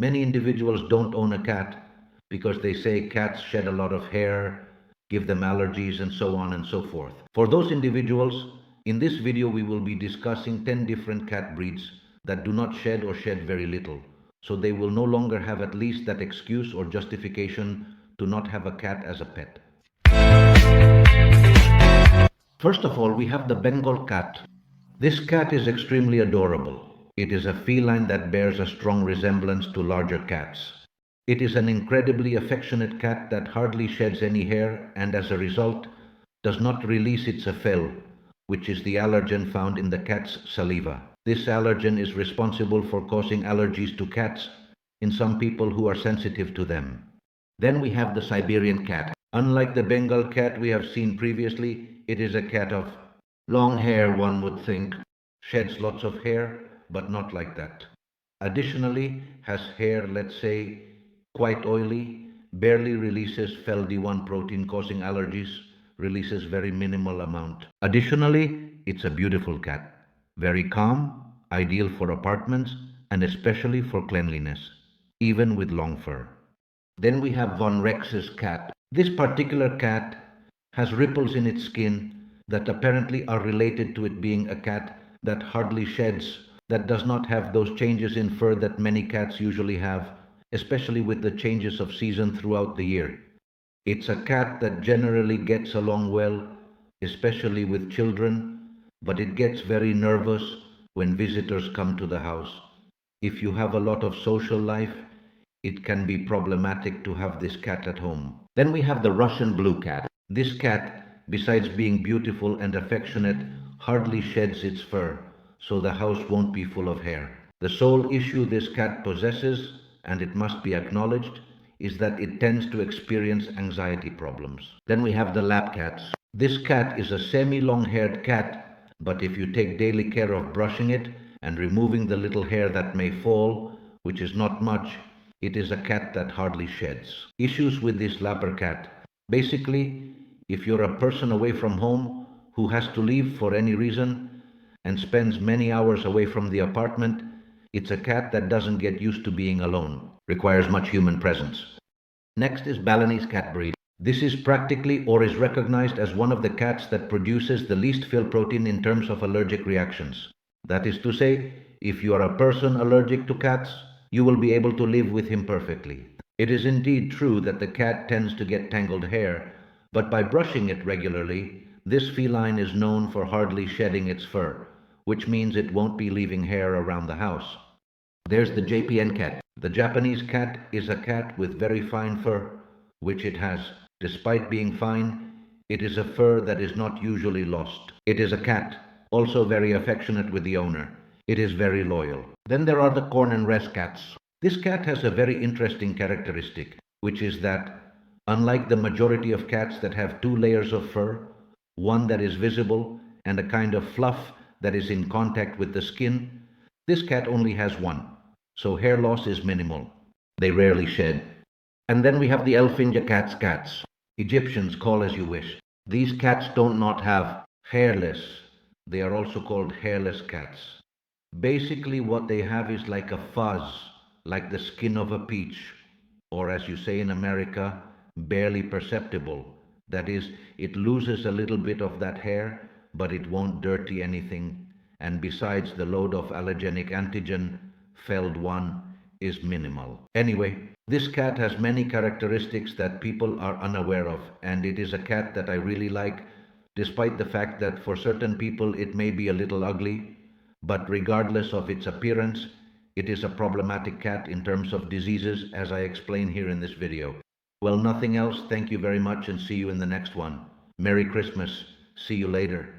Many individuals don't own a cat because they say cats shed a lot of hair, give them allergies, and so on and so forth. For those individuals, in this video we will be discussing 10 different cat breeds that do not shed or shed very little, so they will no longer have at least that excuse or justification to not have a cat as a pet. First of all, we have the Bengal cat. This cat is extremely adorable. It is a feline that bears a strong resemblance to larger cats. It is an incredibly affectionate cat that hardly sheds any hair and as a result does not release its effel, which is the allergen found in the cat's saliva. This allergen is responsible for causing allergies to cats in some people who are sensitive to them. Then we have the Siberian cat. Unlike the Bengal cat we have seen previously, it is a cat of long hair, one would think, sheds lots of hair, but not like that. Additionally, has hair, let's say, quite oily, barely releases FeL-D1 protein causing allergies, releases very minimal amount. Additionally, it's a beautiful cat, very calm, ideal for apartments, and especially for cleanliness, even with long fur. Then we have Von Rex's cat. This particular cat has ripples in its skin that apparently are related to it being a cat that hardly sheds, that does not have those changes in fur that many cats usually have, especially with the changes of season throughout the year. It's a cat that generally gets along well, especially with children, but it gets very nervous when visitors come to the house. If you have a lot of social life, it can be problematic to have this cat at home. Then we have the Russian blue cat. This cat, besides being beautiful and affectionate, hardly sheds its fur, so the house won't be full of hair. The sole issue this cat possesses, and it must be acknowledged, is that it tends to experience anxiety problems. Then we have the lap cats. This cat is a semi-long-haired cat, but if you take daily care of brushing it and removing the little hair that may fall, which is not much, it is a cat that hardly sheds. Issues with this lapper cat. Basically, if you're a person away from home who has to leave for any reason and spends many hours away from the apartment, it's a cat that doesn't get used to being alone, requires much human presence. Next is Balinese cat breed. This is practically or is recognized as one of the cats that produces the least FeL protein in terms of allergic reactions. That is to say, if you are a person allergic to cats, you will be able to live with him perfectly. It is indeed true that the cat tends to get tangled hair, but by brushing it regularly, this feline is known for hardly shedding its fur, which means it won't be leaving hair around the house. There's the JPN cat. The Japanese cat is a cat with very fine fur, which it has. Despite being fine, it is a fur that is not usually lost. It is a cat, also very affectionate with the owner. It is very loyal. Then there are the corn and rest cats. This cat has a very interesting characteristic, which is that, unlike the majority of cats that have two layers of fur, one that is visible and a kind of fluff that is in contact with the skin, this cat only has one, so hair loss is minimal. They rarely shed. And then we have the Elfinja cats. Egyptians, call as you wish. These cats don't not have hairless. They are also called hairless cats. Basically what they have is like a fuzz, like the skin of a peach, or as you say in America, barely perceptible. That is, it loses a little bit of that hair, but it won't dirty anything, and besides the load of allergenic antigen, FeL-D1, is minimal. Anyway, this cat has many characteristics that people are unaware of, and it is a cat that I really like, despite the fact that for certain people it may be a little ugly. But regardless of its appearance, it is a problematic cat in terms of diseases, as I explain here in this video. Well, nothing else. Thank you very much and see you in the next one. Merry Christmas. See you later.